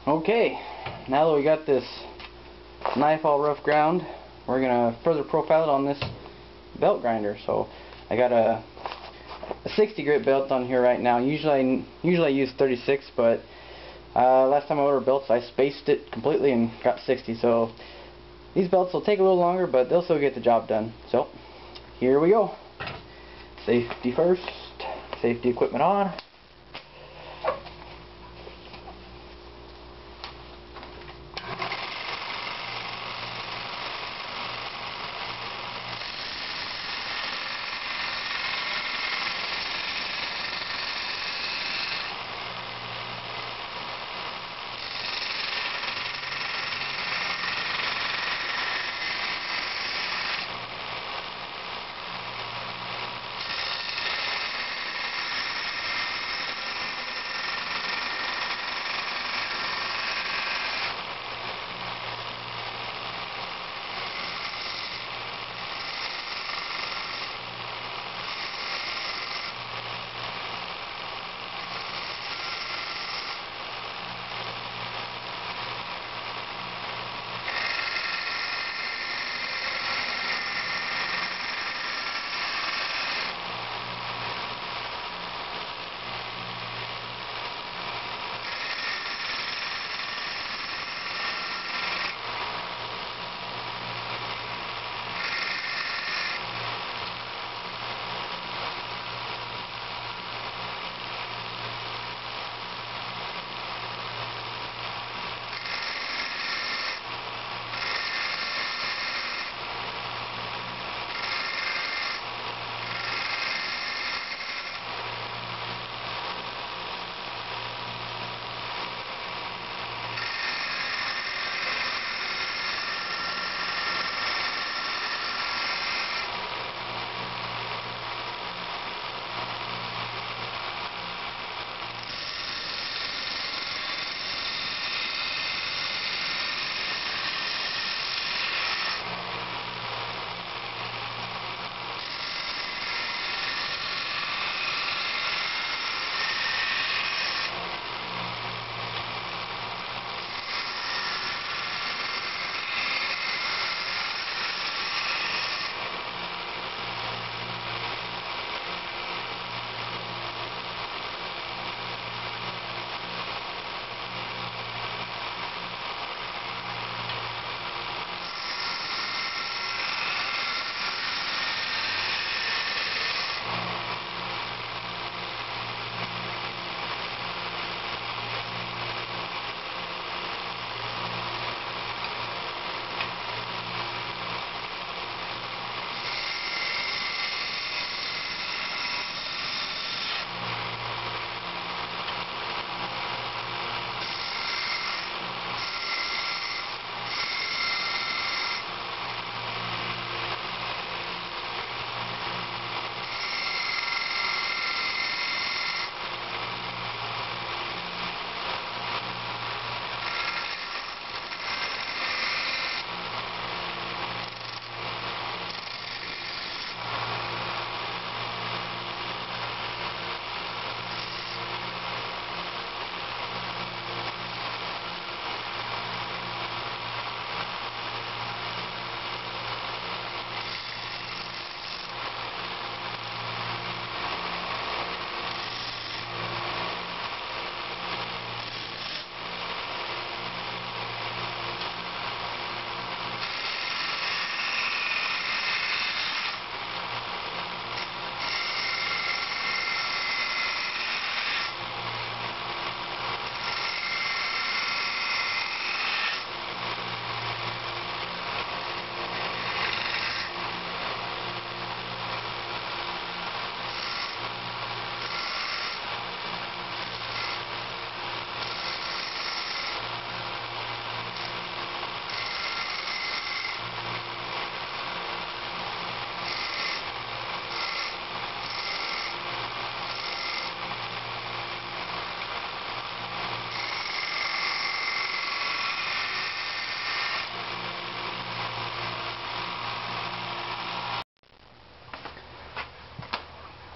Okay, now that we got this knife all rough ground, we're gonna further profile it on this belt grinder. So I got a 60 grit belt on here right now. Usually I use 36, but last time I ordered belts I spaced it completely and got 60. So these belts will take a little longer, but they'll still get the job done. So here we go. Safety first. Safety equipment on.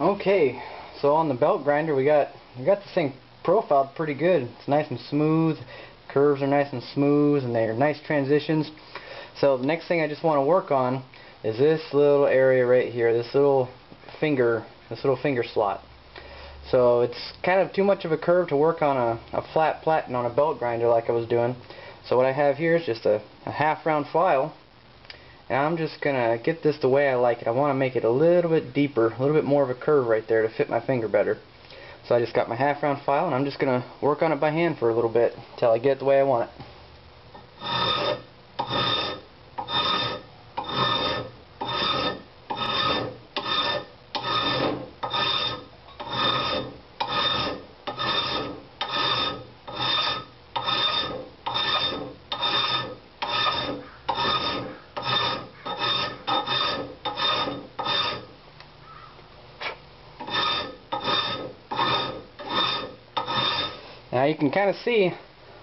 Okay, so on the belt grinder we got this thing profiled pretty good. It's nice and smooth, curves are nice and smooth and they're nice transitions. So the next thing I just want to work on is this little area right here, this little finger slot. So it's kind of too much of a curve to work on a flat platen on a belt grinder like I was doing. So what I have here is just a half round file, and I'm just gonna get this the way I like it. I want to make it a little bit deeper, a little bit more of a curve right there to fit my finger better. So I just got my half round file and I'm just gonna work on it by hand for a little bit until I get it the way I want it. Now you can kind of see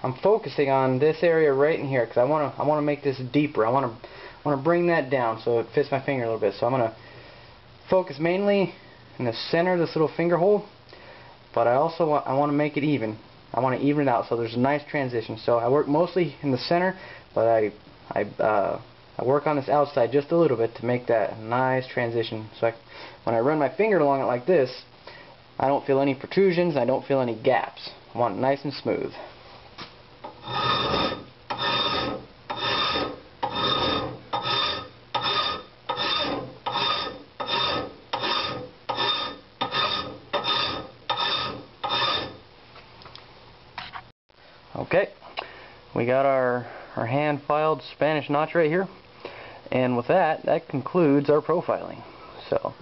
I'm focusing on this area right in here because I want to make this deeper. I want to bring that down so it fits my finger a little bit. So I'm going to focus mainly in the center of this little finger hole, but I want to make it even. I want to even it out so there's a nice transition. So I work mostly in the center, but I work on this outside just a little bit to make that nice transition. So when I run my finger along it like this, I don't feel any protrusions, I don't feel any gaps. I want it nice and smooth. Okay, we got our hand filed Spanish notch right here, and with that concludes our profiling. So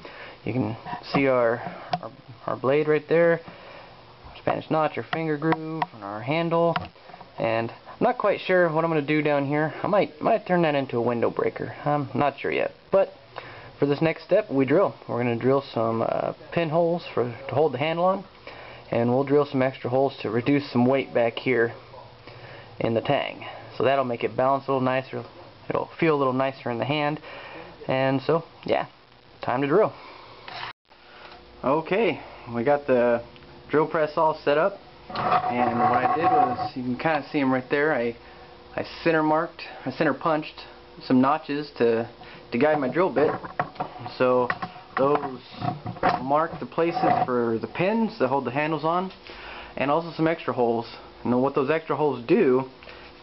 you can see our blade right there, Spanish notch, our finger groove, and our handle. And I'm not quite sure what I'm going to do down here. I might turn that into a window breaker. I'm not sure yet. But for this next step, we drill. We're going to drill some pinholes to hold the handle on, and we'll drill some extra holes to reduce some weight back here in the tang. So that'll make it balance a little nicer. It'll feel a little nicer in the hand. And so, yeah, time to drill. Okay, we got the drill press all set up, and what I did was, you can kind of see them right there, I center punched some notches to guide my drill bit. So those mark the places for the pins to hold the handles on, and also some extra holes. And what those extra holes do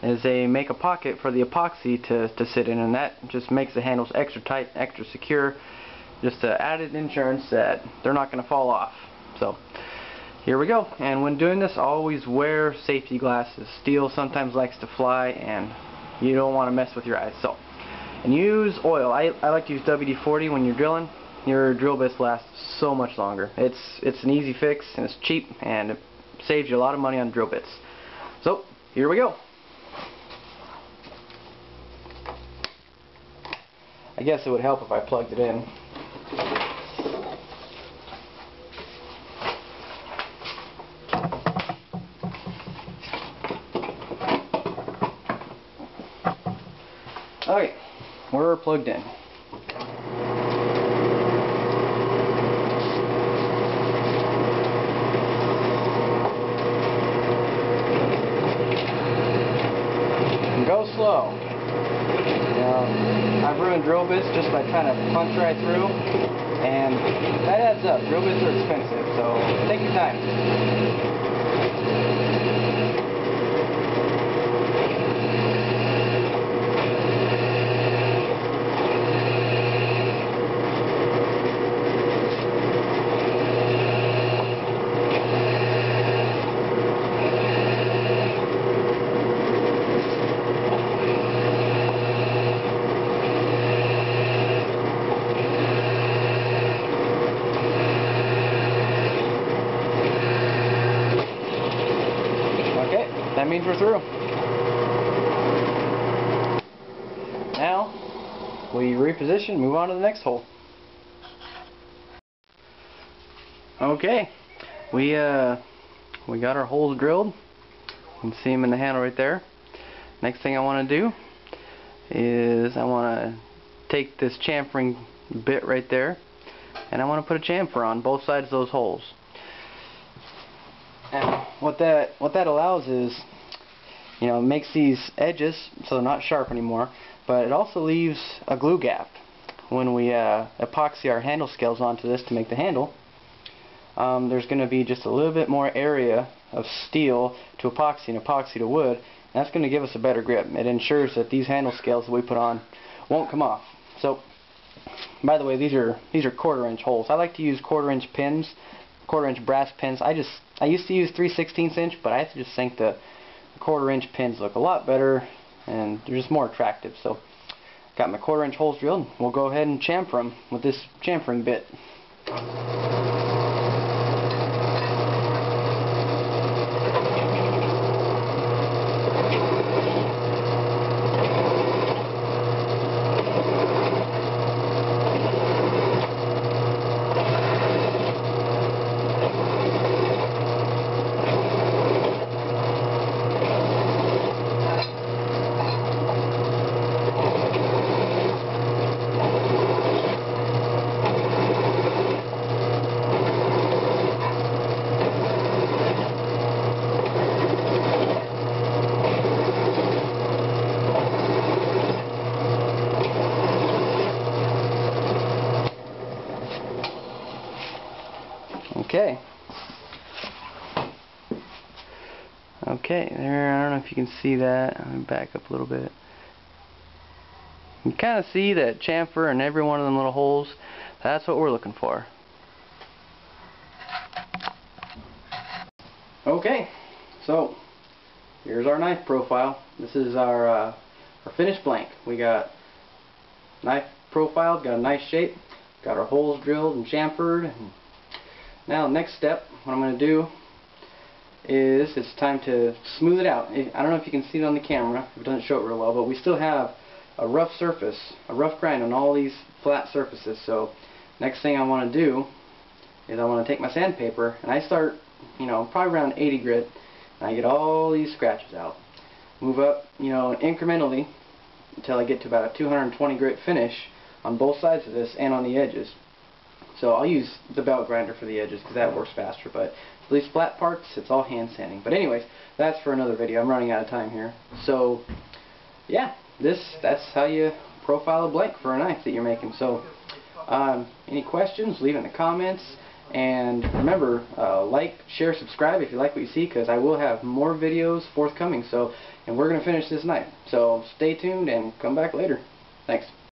is they make a pocket for the epoxy to sit in, and that just makes the handles extra tight, extra secure, just added insurance that they're not going to fall off. So here we go. And when doing this, always wear safety glasses. Steel sometimes likes to fly, and you don't want to mess with your eyes. So, and use oil. I like to use WD-40 when you're drilling. Your drill bits last so much longer. It's an easy fix, and it's cheap, and it saves you a lot of money on drill bits. So here we go. I guess it would help if I plugged it in. Okay, we're plugged in. And go slow. Now, I've ruined drill bits just by trying to punch right through, and that adds up. Drill bits are expensive, so take your time. That means we're through. Now we reposition, move on to the next hole. Okay, we got our holes drilled. You can see them in the handle right there. Next thing I want to do is I want to take this chamfering bit right there, and I want to put a chamfer on both sides of those holes. And what that allows is, You know, it makes these edges so they're not sharp anymore, but it also leaves a glue gap. When we epoxy our handle scales onto this to make the handle, there's going to be just a little bit more area of steel to epoxy and epoxy to wood, and that's going to give us a better grip. It ensures that these handle scales that we put on won't come off. So, by the way, these are 1/4 inch holes. I like to use 1/4 inch pins, 1/4 inch brass pins. I used to use 3/16 inch, but I just think the 1/4 inch pins look a lot better and they're just more attractive. So, got my 1/4 inch holes drilled. We'll go ahead and chamfer them with this chamfering bit. Okay, there, I don't know if you can see that. Let me back up a little bit. You can kind of see that chamfer in every one of them little holes. That's what we're looking for. Okay, so here's our knife profile. This is our finished blank. We got knife profile, got a nice shape, got our holes drilled and chamfered. Now, next step, what I'm going to do is it's time to smooth it out. I don't know if you can see it on the camera, it doesn't show it real well, but we still have a rough surface, a rough grind on all these flat surfaces. So next thing I want to do is I want to take my sandpaper and I start, you know, probably around 80 grit, and I get all these scratches out. Move up, you know, incrementally until I get to about a 220 grit finish on both sides of this and on the edges. So I'll use the belt grinder for the edges because that works faster, but for these flat parts, it's all hand sanding. But anyways, that's for another video. I'm running out of time here. So yeah, that's how you profile a blank for a knife that you're making. So any questions, leave it in the comments. And remember, like, share, subscribe if you like what you see, because I will have more videos forthcoming. So, and we're going to finish this knife. So stay tuned and come back later. Thanks.